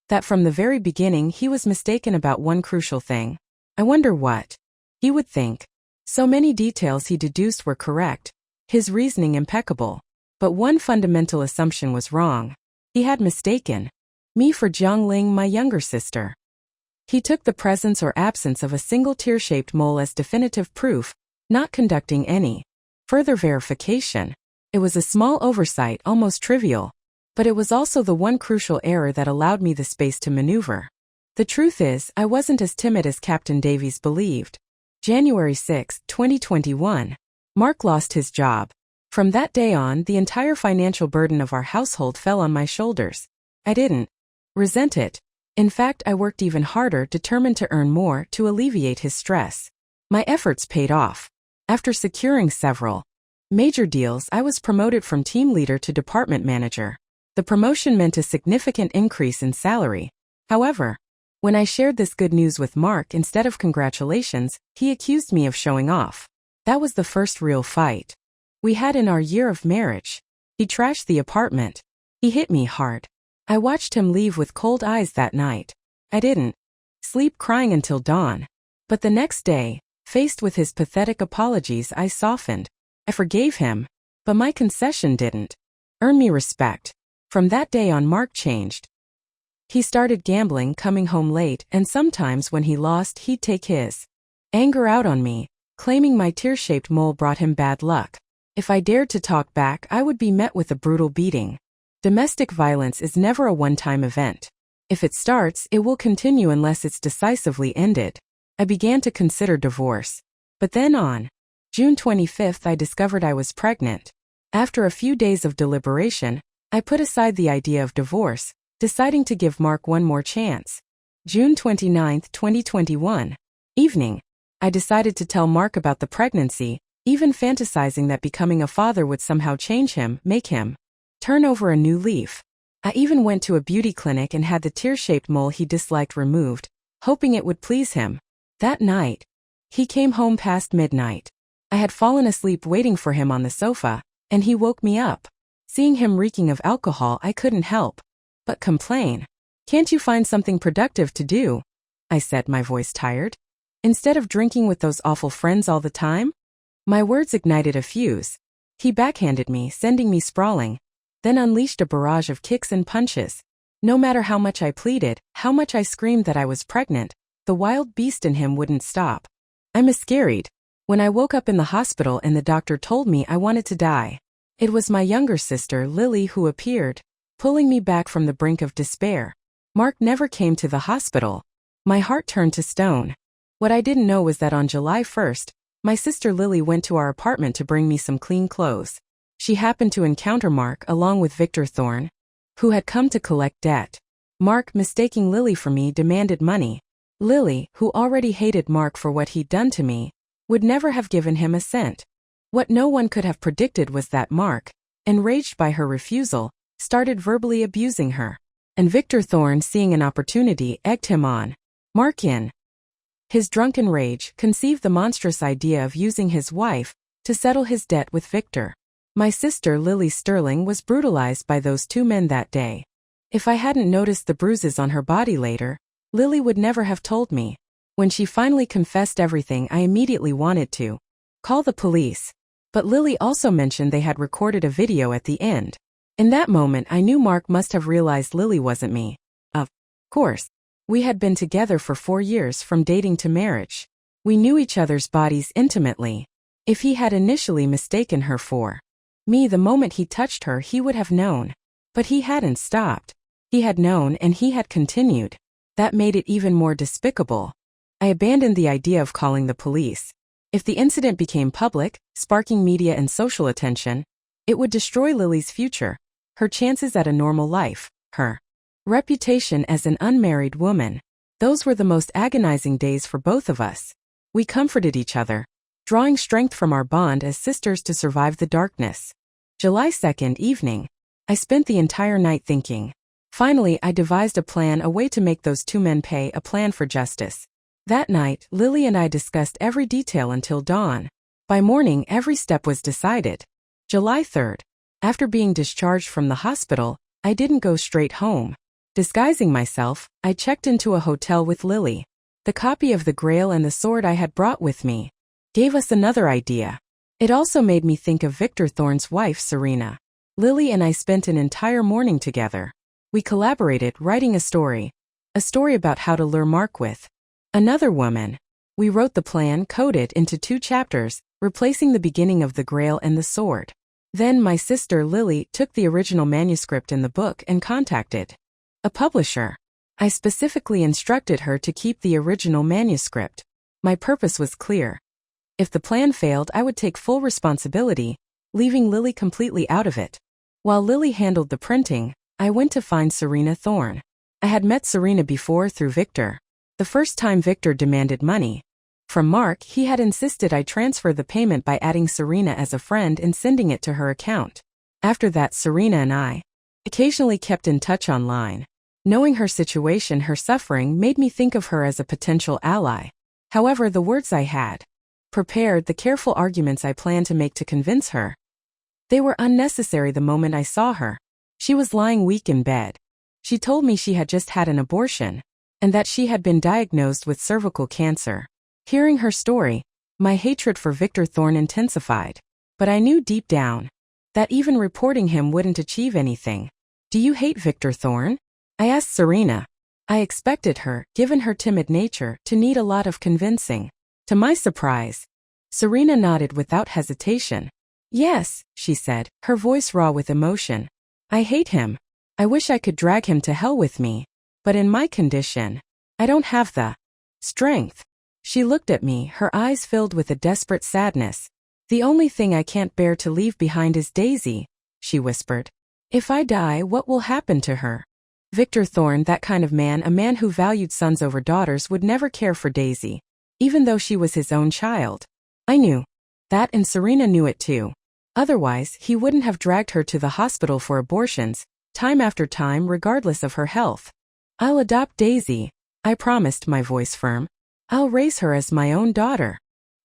A: that from the very beginning he was mistaken about one crucial thing, I wonder what he would think. So many details he deduced were correct, his reasoning impeccable. But one fundamental assumption was wrong. He had mistaken me for Jiangling, my younger sister. He took the presence or absence of a single tear-shaped mole as definitive proof, not conducting any further verification. It was a small oversight, almost trivial, but it was also the one crucial error that allowed me the space to maneuver. The truth is, I wasn't as timid as Captain Davies believed. January 6, 2021. Mark lost his job. From that day on, the entire financial burden of our household fell on my shoulders. I didn't resent it. In fact, I worked even harder, determined to earn more to alleviate his stress. My efforts paid off. After securing several major deals, I was promoted from team leader to department manager. The promotion meant a significant increase in salary. However, when I shared this good news with Mark, instead of congratulations, he accused me of showing off. That was the first real fight. we had in our year of marriage. He trashed the apartment. He hit me hard. I watched him leave with cold eyes that night. I didn't sleep, crying until dawn. But the next day, faced with his pathetic apologies, I softened. I forgave him, but my concession didn't earn me respect. From that day on, Mark changed. He started gambling, coming home late, and sometimes when he lost, he'd take his anger out on me, claiming my tear-shaped mole brought him bad luck. If I dared to talk back, I would be met with a brutal beating. Domestic violence is never a one-time event. If it starts, it will continue unless it's decisively ended. I began to consider divorce. But then on June 25th, I discovered I was pregnant. After a few days of deliberation, I put aside the idea of divorce, deciding to give Mark one more chance. June 29, 2021. Evening. I decided to tell Mark about the pregnancy, even fantasizing that becoming a father would somehow change him, make him turn over a new leaf. I even went to a beauty clinic and had the tear-shaped mole he disliked removed, hoping it would please him. That night, he came home past midnight. I had fallen asleep waiting for him on the sofa, and he woke me up. Seeing him reeking of alcohol, I couldn't help but complain. "Can't you find something productive to do?" I said, my voice tired. "Instead of drinking with those awful friends all the time?" My words ignited a fuse. He backhanded me, sending me sprawling, then unleashed a barrage of kicks and punches. No matter how much I pleaded, how much I screamed that I was pregnant, the wild beast in him wouldn't stop. I miscarried. When I woke up in the hospital and the doctor told me I wanted to die, it was my younger sister, Lily, who appeared, pulling me back from the brink of despair. Mark never came to the hospital. My heart turned to stone. What I didn't know was that on July 1st, my sister Lily went to our apartment to bring me some clean clothes. She happened to encounter Mark along with Victor Thorne, who had come to collect debt. Mark, mistaking Lily for me, demanded money. Lily, who already hated Mark for what he'd done to me, would never have given him a cent. What no one could have predicted was that Mark, enraged by her refusal, started verbally abusing her. And Victor Thorne, seeing an opportunity, egged him on. Mark, in his drunken rage, conceived the monstrous idea of using his wife to settle his debt with Victor. My sister Lily Sterling was brutalized by those two men that day. If I hadn't noticed the bruises on her body later, Lily would never have told me. When she finally confessed everything, I immediately wanted to call the police. But Lily also mentioned they had recorded a video at the end. In that moment, I knew Mark must have realized Lily wasn't me. Of course. We had been together for 4 years, from dating to marriage. We knew each other's bodies intimately. If he had initially mistaken her for me the moment he touched her, he would have known. But he hadn't stopped. He had known, and he had continued. That made it even more despicable. I abandoned the idea of calling the police. If the incident became public, sparking media and social attention, it would destroy Lily's future, her chances at a normal life, her reputation as an unmarried woman. Those were the most agonizing days for both of us. We comforted each other, drawing strength from our bond as sisters to survive the darkness. July 2nd evening. I spent the entire night thinking. Finally, I devised a plan, a way to make those two men pay, a plan for justice. That night, Lily and I discussed every detail until dawn. By morning, every step was decided. July 3rd. After being discharged from the hospital, I didn't go straight home. Disguising myself, I checked into a hotel with Lily. The copy of the Grail and the sword I had brought with me gave us another idea. It also made me think of Victor Thorne's wife, Serena. Lily and I spent an entire morning together. We collaborated, writing a story about how to lure Mark with another woman. We wrote the plan, coded into 2 chapters, replacing the beginning of the Grail and the sword. Then my sister Lily took the original manuscript in the book and contacted a publisher. I specifically instructed her to keep the original manuscript. My purpose was clear. If the plan failed, I would take full responsibility, leaving Lily completely out of it. While Lily handled the printing, I went to find Serena Thorne. I had met Serena before through Victor. The first time Victor demanded money from Mark, he had insisted I transfer the payment by adding Serena as a friend and sending it to her account. After that, Serena and I occasionally kept in touch online. Knowing her situation, her suffering, made me think of her as a potential ally. However, the words I had prepared, the careful arguments I planned to make to convince her They were unnecessary the moment I saw her. She was lying weak in bed. She told me she had just had an abortion, and that she had been diagnosed with cervical cancer. Hearing her story, my hatred for Victor Thorne intensified. But I knew deep down that even reporting him wouldn't achieve anything. Do you hate Victor Thorne? I asked Serena. I expected her, given her timid nature, to need a lot of convincing. To my surprise, Serena nodded without hesitation. Yes, she said, her voice raw with emotion. I hate him. I wish I could drag him to hell with me. But in my condition, I don't have the strength. She looked at me, her eyes filled with a desperate sadness. The only thing I can't bear to leave behind is Daisy, she whispered. If I die, what will happen to her? Victor Thorne, that kind of man, a man who valued sons over daughters, would never care for Daisy, even though she was his own child. I knew that, and Serena knew it too. Otherwise, he wouldn't have dragged her to the hospital for abortions, time after time, regardless of her health. I'll adopt Daisy, I promised, my voice firm. I'll raise her as my own daughter.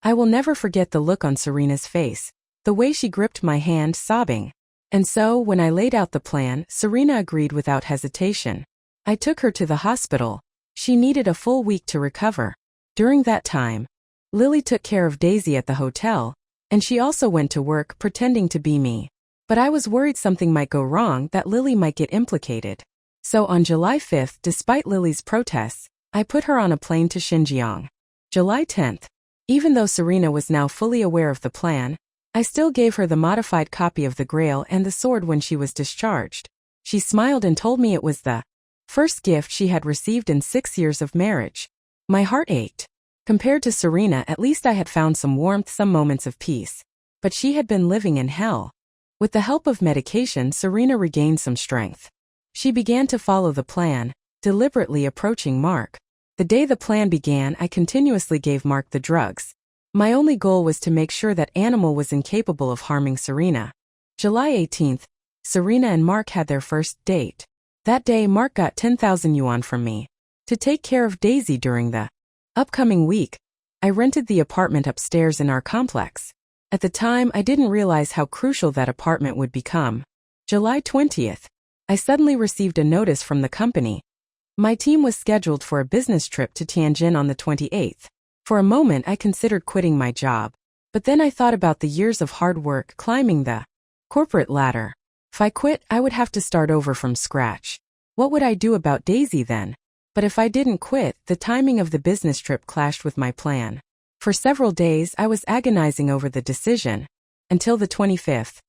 A: I will never forget the look on Serena's face, the way she gripped my hand, sobbing. And so, when I laid out the plan, Serena agreed without hesitation. I took her to the hospital. She needed a full week to recover. During that time, Lily took care of Daisy at the hotel, and she also went to work pretending to be me. But I was worried something might go wrong, that Lily might get implicated. So on July 5th, despite Lily's protests, I put her on a plane to Xinjiang. July 10th. Even though Serena was now fully aware of the plan, I still gave her the modified copy of the Grail and the sword when she was discharged. She smiled and told me it was the first gift she had received in 6 years of marriage. My heart ached. Compared to Serena, at least I had found some warmth, some moments of peace. But she had been living in hell. With the help of medication, Serena regained some strength. She began to follow the plan, deliberately approaching Mark. The day the plan began, I continuously gave Mark the drugs. My only goal was to make sure that Animal was incapable of harming Serena. July 18th, Serena and Mark had their first date. That day, Mark got 10,000 yuan from me to take care of Daisy during the upcoming week. I rented the apartment upstairs in our complex. At the time, I didn't realize how crucial that apartment would become. July 20th, I suddenly received a notice from the company. My team was scheduled for a business trip to Tianjin on the 28th. For a moment, I considered quitting my job. But then I thought about the years of hard work climbing the corporate ladder. If I quit, I would have to start over from scratch. What would I do about Daisy then? But if I didn't quit, the timing of the business trip clashed with my plan. For several days, I was agonizing over the decision. Until the 25th.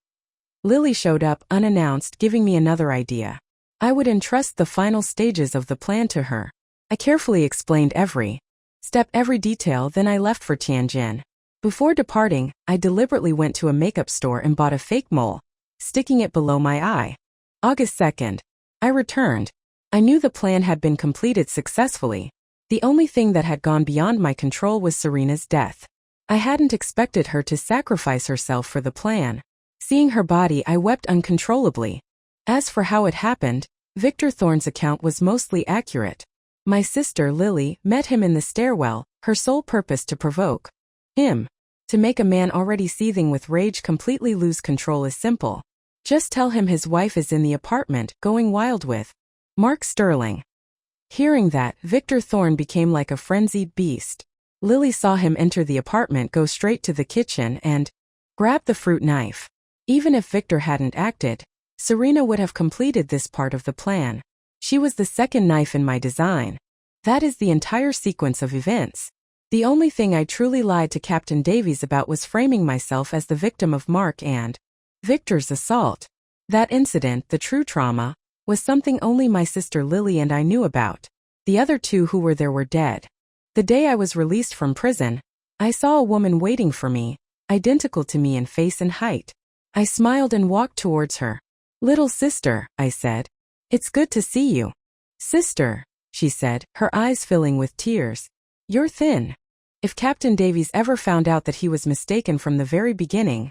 A: Lily showed up unannounced, giving me another idea. I would entrust the final stages of the plan to her. I carefully explained every step, every detail, then I left for Tianjin. Before departing, I deliberately went to a makeup store and bought a fake mole, sticking it below my eye. August 2nd. I returned. I knew the plan had been completed successfully. The only thing that had gone beyond my control was Serena's death. I hadn't expected her to sacrifice herself for the plan. Seeing her body, I wept uncontrollably. As for how it happened, Victor Thorne's account was mostly accurate. My sister Lily met him in the stairwell, her sole purpose to provoke him. To make a man already seething with rage completely lose control is simple. Just tell him his wife is in the apartment, going wild with Mark Sterling. Hearing that, Victor Thorne became like a frenzied beast. Lily saw him enter the apartment, go straight to the kitchen, and grab the fruit knife. Even if Victor hadn't acted, Serena would have completed this part of the plan. She was the second knife in my design. That is the entire sequence of events. The only thing I truly lied to Captain Davies about was framing myself as the victim of Mark and Victor's assault. That incident, the true trauma, was something only my sister Lily and I knew about. The other two who were there were dead. The day I was released from prison, I saw a woman waiting for me, identical to me in face and height. I smiled and walked towards her. "Little sister," I said. "It's good to see you." "Sister," she said, her eyes filling with tears. "You're thin." If Captain Davies ever found out that he was mistaken from the very beginning,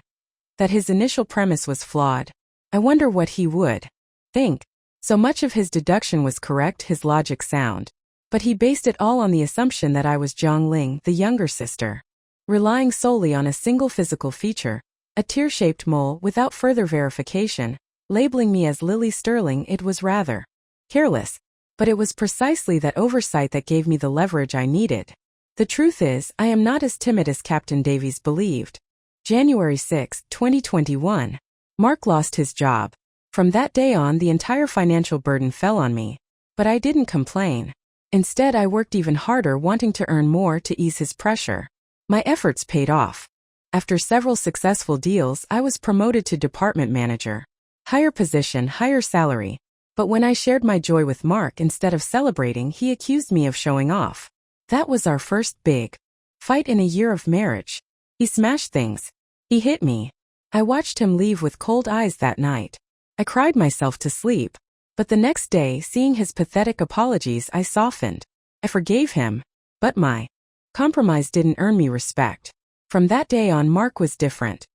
A: that his initial premise was flawed, I wonder what he would think. So much of his deduction was correct, his logic sound. But he based it all on the assumption that I was Zhang Ling, the younger sister. Relying solely on a single physical feature, A tear-shaped mole without further verification, labeling me as Lily Sterling. It was rather careless, but it was precisely that oversight that gave me the leverage I needed. The truth is, I am not as timid as Captain Davies believed. January 6, 2021. Mark lost his job. From that day on, the entire financial burden fell on me. But I didn't complain. Instead, I worked even harder, wanting to earn more to ease his pressure. My efforts paid off. After several successful deals, I was promoted to department manager. Higher position, higher salary. But when I shared my joy with Mark, instead of celebrating, he accused me of showing off. That was our first big fight in a year of marriage. He smashed things. He hit me. I watched him leave with cold eyes that night. I cried myself to sleep. But the next day, seeing his pathetic apologies, I softened. I forgave him. But my compromise didn't earn me respect. From that day on, Mark was different.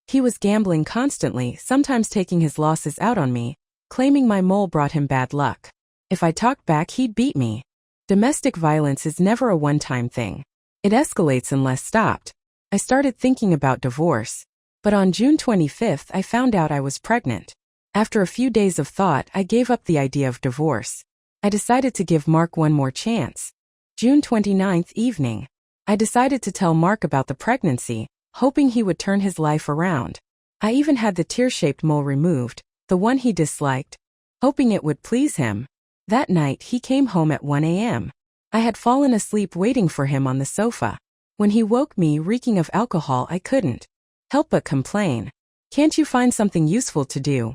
A: He was gambling constantly, sometimes taking his losses out on me, claiming my mole brought him bad luck. If I talked back, he'd beat me. Domestic violence is never a one-time thing. It escalates unless stopped. I started thinking about divorce. But on June 25th, I found out I was pregnant. After a few days of thought, I gave up the idea of divorce. I decided to give Mark one more chance. June 29th evening. I decided to tell Mark about the pregnancy, hoping he would turn his life around. I even had the tear-shaped mole removed, the one he disliked, hoping it would please him. That night, he came home at 1 a.m. I had fallen asleep waiting for him on the sofa. When he woke me reeking of alcohol, I couldn't help but complain. "Can't you find something useful to do?"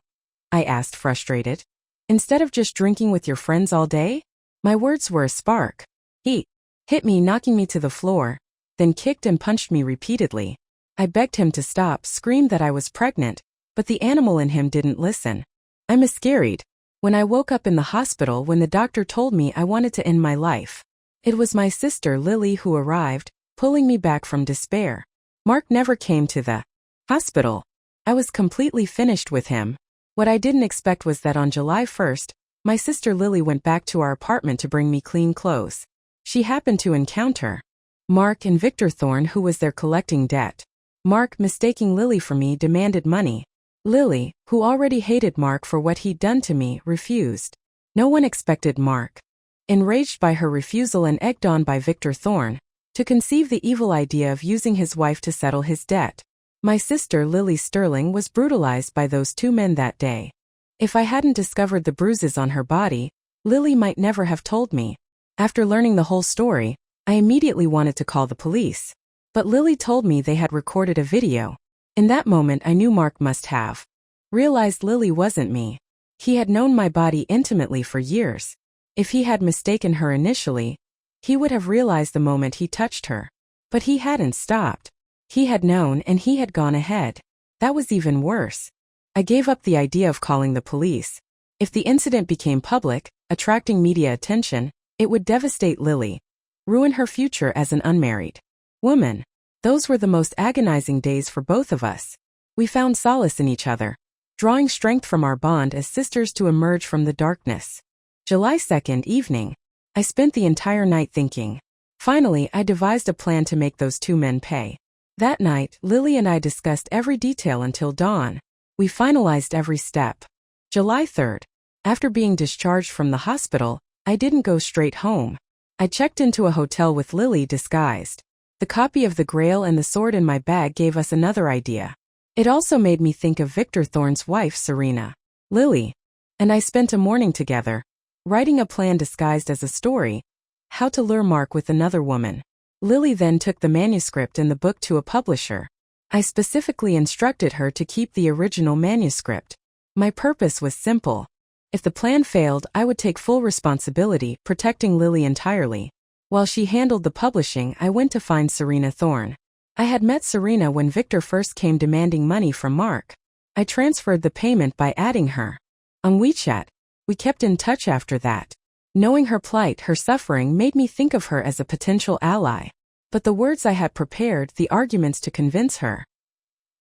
A: I asked, frustrated. "Instead of just drinking with your friends all day?" My words were a spark. He hit me, knocking me to the floor, then kicked and punched me repeatedly. I begged him to stop, screamed that I was pregnant, but the animal in him didn't listen. I miscarried. When I woke up in the hospital, when the doctor told me I wanted to end my life, it was my sister Lily who arrived, pulling me back from despair. Mark never came to the hospital. I was completely finished with him. What I didn't expect was that on July 1st, my sister Lily went back to our apartment to bring me clean clothes. She happened to encounter Mark and Victor Thorne, who was there collecting debt. Mark, mistaking Lily for me, demanded money. Lily, who already hated Mark for what he'd done to me, refused. No one expected Mark, enraged by her refusal and egged on by Victor Thorne, to conceive the evil idea of using his wife to settle his debt. My sister Lily Sterling was brutalized by those two men that day. If I hadn't discovered the bruises on her body, Lily might never have told me. After learning the whole story, I immediately wanted to call the police. But Lily told me they had recorded a video. In that moment, I knew Mark must have realized Lily wasn't me. He had known my body intimately for years. If he had mistaken her initially, he would have realized the moment he touched her. But he hadn't stopped. He had known and he had gone ahead. That was even worse. I gave up the idea of calling the police. If the incident became public, attracting media attention, it would devastate Lily, ruin her future as an unmarried woman. Those were the most agonizing days for both of us. We found solace in each other, drawing strength from our bond as sisters to emerge from the darkness. July 2nd evening. I spent the entire night thinking. Finally, I devised a plan to make those two men pay. That night, Lily and I discussed every detail until dawn. We finalized every step. July 3rd. After being discharged from the hospital, I didn't go straight home. I checked into a hotel with Lily disguised. The copy of the Grail and the sword in my bag gave us another idea. It also made me think of Victor Thorne's wife, Serena. Lily and I spent a morning together, writing a plan disguised as a story, how to lure Mark with another woman. Lily then took the manuscript and the book to a publisher. I specifically instructed her to keep the original manuscript. My purpose was simple. If the plan failed, I would take full responsibility, protecting Lily entirely. While she handled the publishing, I went to find Serena Thorne. I had met Serena when Victor first came demanding money from Mark. I transferred the payment by adding her on WeChat. We kept in touch after that. Knowing her plight, her suffering, made me think of her as a potential ally. But the words I had prepared, the arguments to convince her,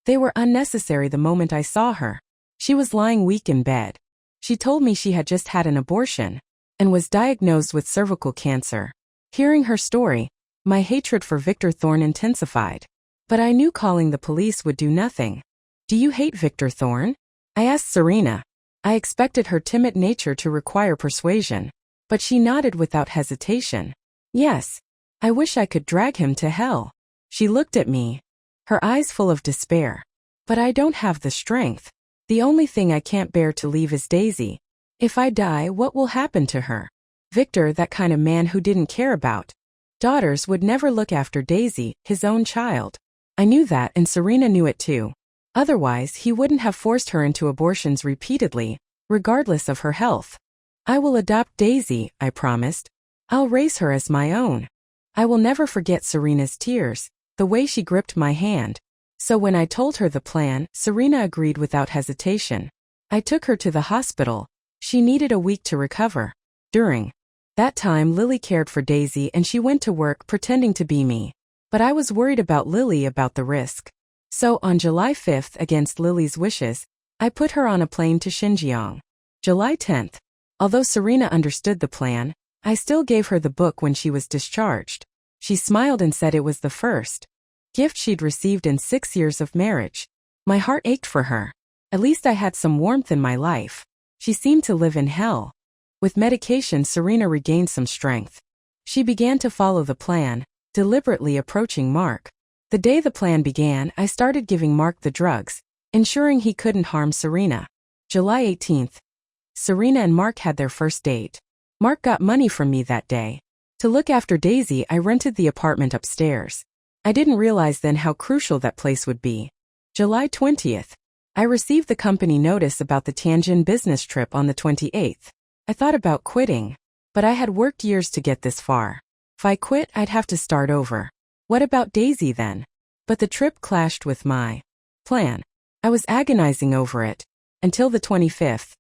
A: they were unnecessary the moment I saw her. She was lying weak in bed. She told me she had just had an abortion and was diagnosed with cervical cancer. Hearing her story, my hatred for Victor Thorne intensified. But I knew calling the police would do nothing. Do you hate Victor Thorne? I asked Serena. I expected her timid nature to require persuasion, but she nodded without hesitation. Yes. I wish I could drag him to hell. She looked at me, her eyes full of despair. But I don't have the strength. The only thing I can't bear to leave is Daisy. If I die, what will happen to her? Victor, that kind of man who didn't care about daughters, would never look after Daisy, his own child. I knew that, and Serena knew it too. Otherwise, he wouldn't have forced her into abortions repeatedly, regardless of her health. I will adopt Daisy, I promised. I'll raise her as my own. I will never forget Serena's tears, the way she gripped my hand. So when I told her the plan, Serena agreed without hesitation. I took her to the hospital. She needed a week to recover. During that time, Lily cared for Daisy and she went to work pretending to be me. But I was worried about Lily about the risk. So on July 5th, against Lily's wishes, I put her on a plane to Xinjiang. July 10th. Although Serena understood the plan, I still gave her the book when she was discharged. She smiled and said it was the first gift she'd received in 6 years of marriage. My heart ached for her. At least I had some warmth in my life. She seemed to live in hell. With medication, Serena regained some strength. She began to follow the plan, deliberately approaching Mark. The day the plan began, I started giving Mark the drugs, ensuring he couldn't harm Serena. July 18th. Serena and Mark had their first date. Mark got money from me that day. To look after Daisy, I rented the apartment upstairs. I didn't realize then how crucial that place would be. July 20th. I received the company notice about the Tianjin business trip on the 28th. I thought about quitting, but I had worked years to get this far. If I quit, I'd have to start over. What about Daisy then? But the trip clashed with my plan. I was agonizing over it. Until the 25th.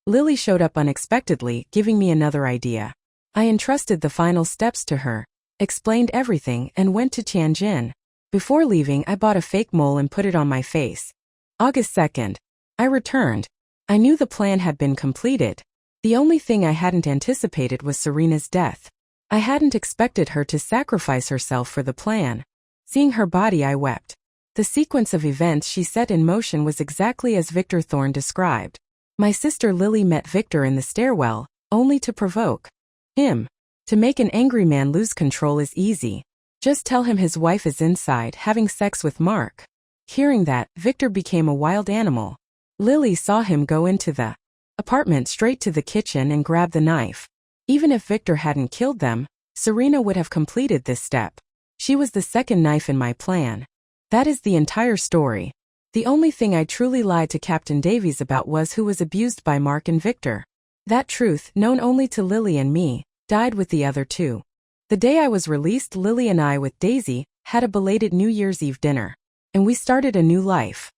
A: Lily showed up unexpectedly, giving me another idea. I entrusted the final steps to her, explained everything, and went to Tianjin. Before leaving, I bought a fake mole and put it on my face. August 2nd. I returned. I knew the plan had been completed. The only thing I hadn't anticipated was Serena's death. I hadn't expected her to sacrifice herself for the plan. Seeing her body, I wept. The sequence of events she set in motion was exactly as Victor Thorne described. My sister Lily met Victor in the stairwell, only to provoke him. To make an angry man lose control is easy. Just tell him his wife is inside having sex with Mark. Hearing that, Victor became a wild animal. Lily saw him go into the apartment straight to the kitchen and grab the knife. Even if Victor hadn't killed them, Serena would have completed this step. She was the second knife in my plan. That is the entire story. The only thing I truly lied to Captain Davies about was who was abused by Mark and Victor. That truth, known only to Lily and me, died with the other two. The day I was released, Lily and I, with Daisy, had a belated New Year's Eve dinner. And we started a new life.